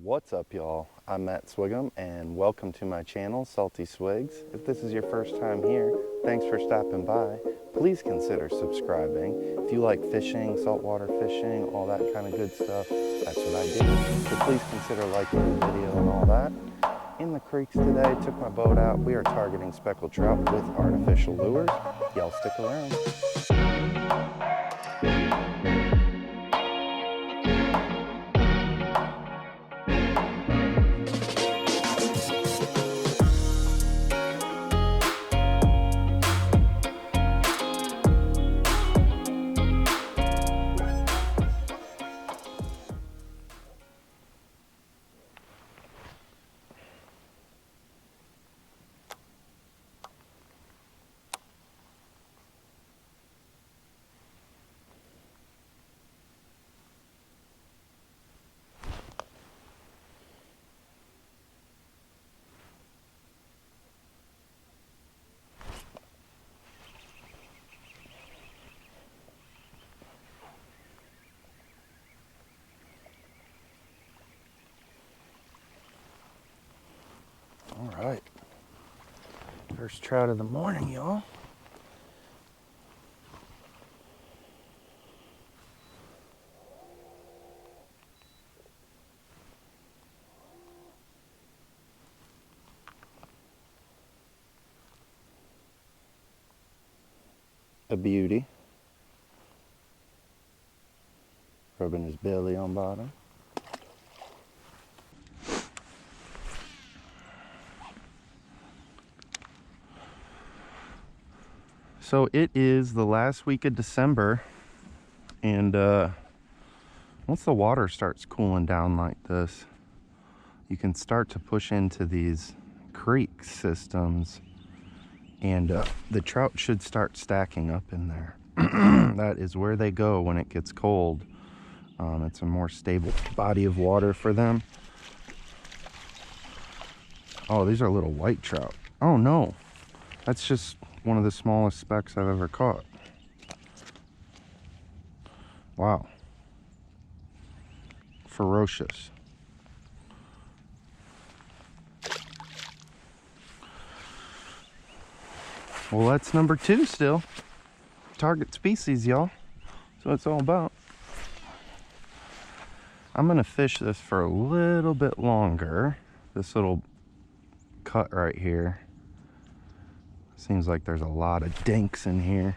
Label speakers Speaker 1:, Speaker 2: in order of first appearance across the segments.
Speaker 1: What's up, y'all? I'm Matt Swiggs and welcome to my channel, Salty Swiggs. If this is your first time here, thanks for stopping by. Please consider subscribing. If you like fishing, saltwater fishing, all that kind of good stuff, that's what I do. So please consider liking the video and all that. In the creeks today, took my boat out. We are targeting speckled trout with artificial lures. Y'all stick around. All right, first trout of the morning, y'all. A beauty. Rubbing his belly on bottom. So it is the last week of December, and once the water starts cooling down like this, you can start to push into these creek systems, and the trout should start stacking up in there. That is where they go when it gets cold. It's a more stable body of water for them. Oh, these are little white trout. Oh no, that's just one of the smallest specks I've ever caught. Wow. Ferocious. Well, that's number 2 still. Target species, y'all. So it's all about. I'm gonna fish this for a little bit longer. This little cut right here. Seems like there's a lot of dinks in here.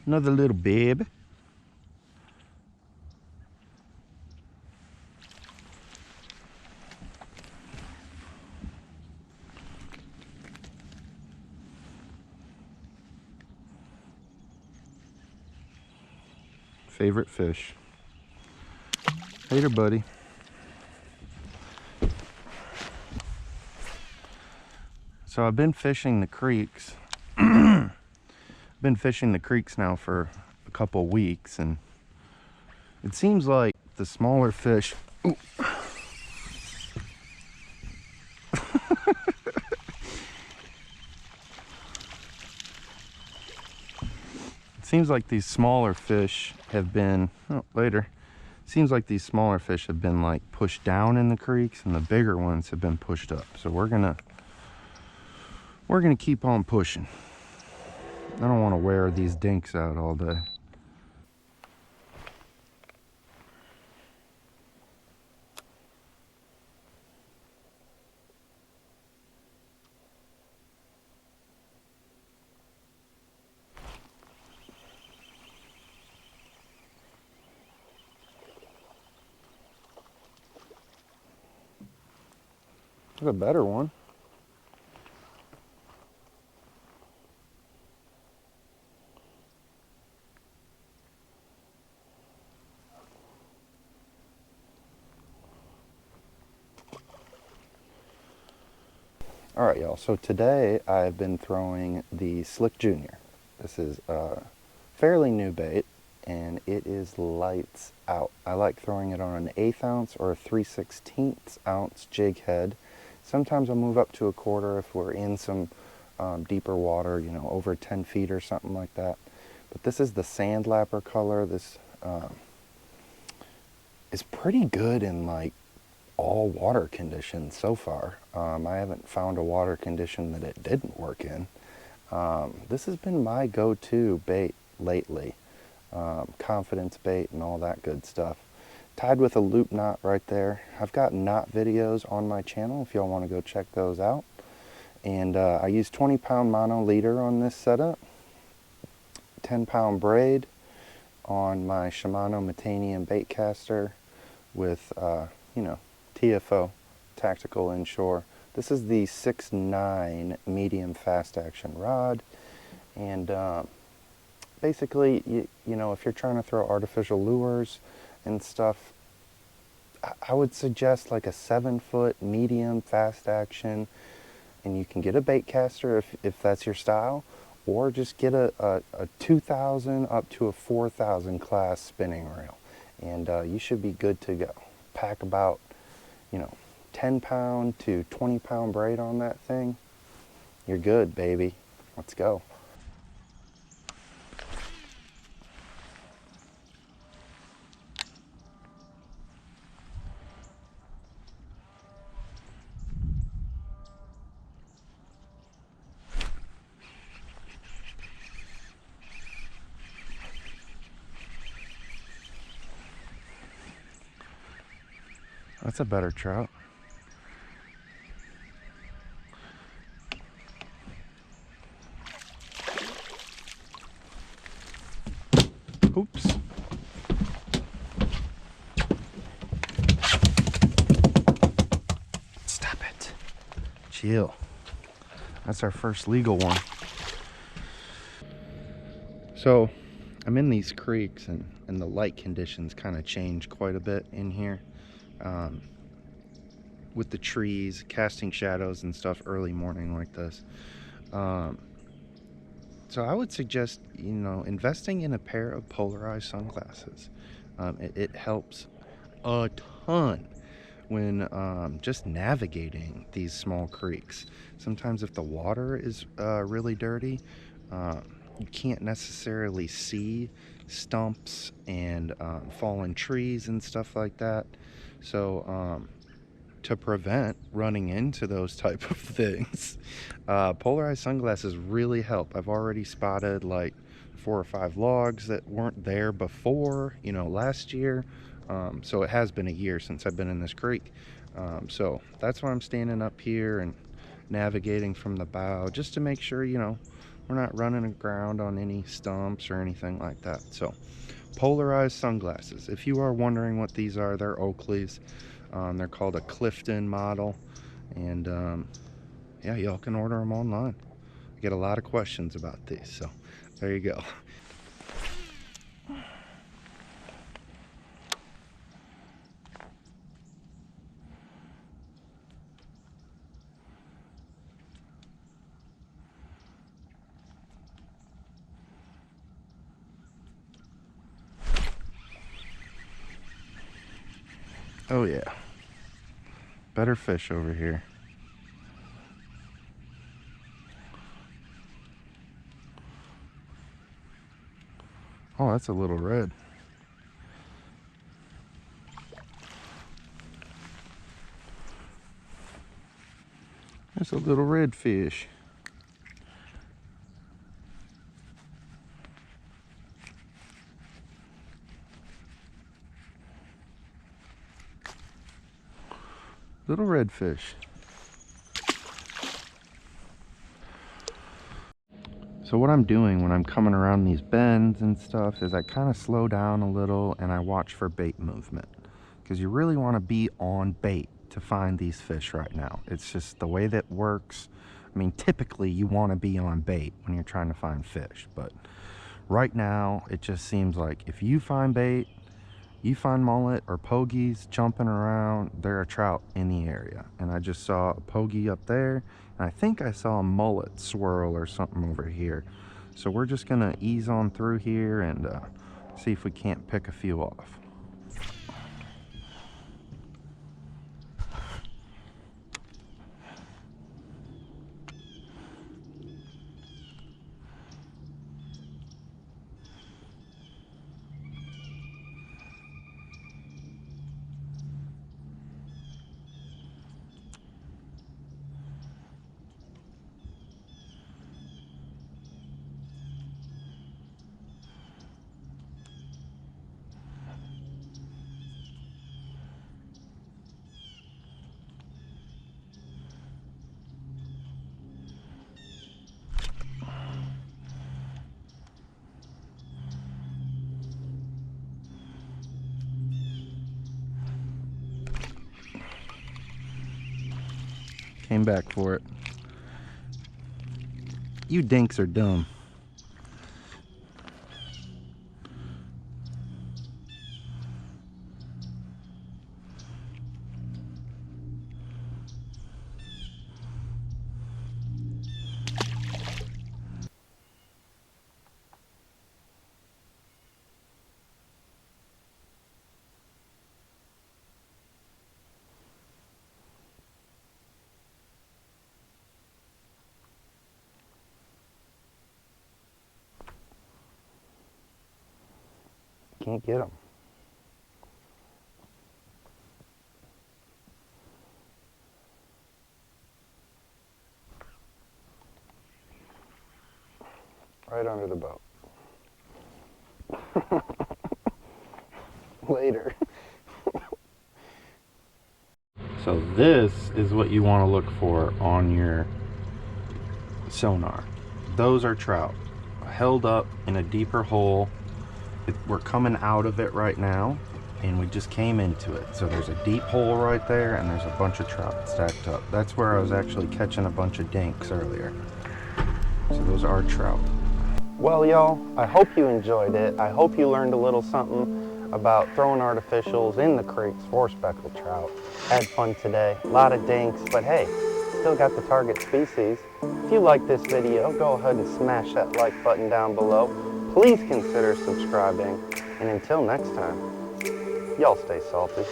Speaker 1: Another little babe. Favorite fish. Later, buddy. So I've been fishing the creeks. Been fishing the creeks now for a couple weeks, and it seems like the smaller fish. Ooh. It seems like these smaller fish have been seems like these smaller fish have been like pushed down in the creeks, and the bigger ones have been pushed up. So we're gonna keep on pushing. I don't want to wear these dinks out all day. There's a better one. All right, y'all. So today I've been throwing the Slick Junior. This is a fairly new bait, and it is lights out. I like throwing it on an 1/8 ounce or a 3/16 ounce jig head. Sometimes I'll move up to a quarter if we're in some deeper water, you know, over 10 feet or something like that. But this is the sandlapper color. This is pretty good in like all water conditions so far. I haven't found a water condition that it didn't work in. This has been my go-to bait lately. Confidence bait and all that good stuff. Tied with a loop knot right there. I've got knot videos on my channel if y'all want to go check those out. And I use 20-pound mono leader on this setup. 10-pound braid on my Shimano Metanium bait caster with, you know, TFO, tactical inshore. This is the 6.9 medium fast action rod. And basically, you know, if you're trying to throw artificial lures and stuff, I would suggest like a 7-foot medium fast action, and you can get a bait caster if that's your style, or just get a 2,000 up to a 4,000 class spinning reel, and you should be good to go. Pack about, you know, 10-pound to 20-pound braid on that thing. You're good, baby. Let's go. That's a better trout. Oops. Stop it. Chill. That's our first legal one. So I'm in these creeks, and the light conditions kind of change quite a bit in here. With the trees casting shadows and stuff early morning like this. So I would suggest, you know, investing in a pair of polarized sunglasses. It helps a ton when just navigating these small creeks. Sometimes if the water is really dirty, you can't necessarily see stumps and fallen trees and stuff like that. So to prevent running into those type of things, polarized sunglasses really help. I've already spotted like 4 or 5 logs that weren't there before, you know, last year. So it has been a year since I've been in this creek. So that's why I'm standing up here and navigating from the bow, just to make sure, you know, we're not running aground on any stumps or anything like that. So polarized sunglasses. If you are wondering what these are, they're Oakley's. They're called a Clifton model, and yeah, y'all can order them online. I get a lot of questions about these, so there you go. Oh yeah, better fish over here. Oh, that's a little red. That's a little red fish. Little red fish. So what I'm doing when I'm coming around these bends and stuff is I kind of slow down a little and I watch for bait movement, because you really want to be on bait to find these fish right now. It's just the way that works. I mean, typically you want to be on bait when you're trying to find fish, but right now it just seems like if you find bait, you find mullet or pogies jumping around, they're a trout in the area. And I just saw a pogie up there, and I think I saw a mullet swirl or something over here. So we're just gonna ease on through here and see if we can't pick a few off. came back for it. You dinks are dumb. Can't get them. Right under the boat. Later. So this is what you want to look for on your sonar. Those are trout held up in a deeper hole. We're coming out of it right now, and we just came into it. So there's a deep hole right there, and there's a bunch of trout stacked up. That's where I was actually catching a bunch of dinks earlier. So those are trout. Well, y'all, I hope you enjoyed it. I hope you learned a little something about throwing artificials in the creeks for speckled trout. Had fun today, a lot of dinks, but hey, still got the target species. If you like this video, go ahead and smash that like button down below. Please consider subscribing, and until next time, y'all stay salty.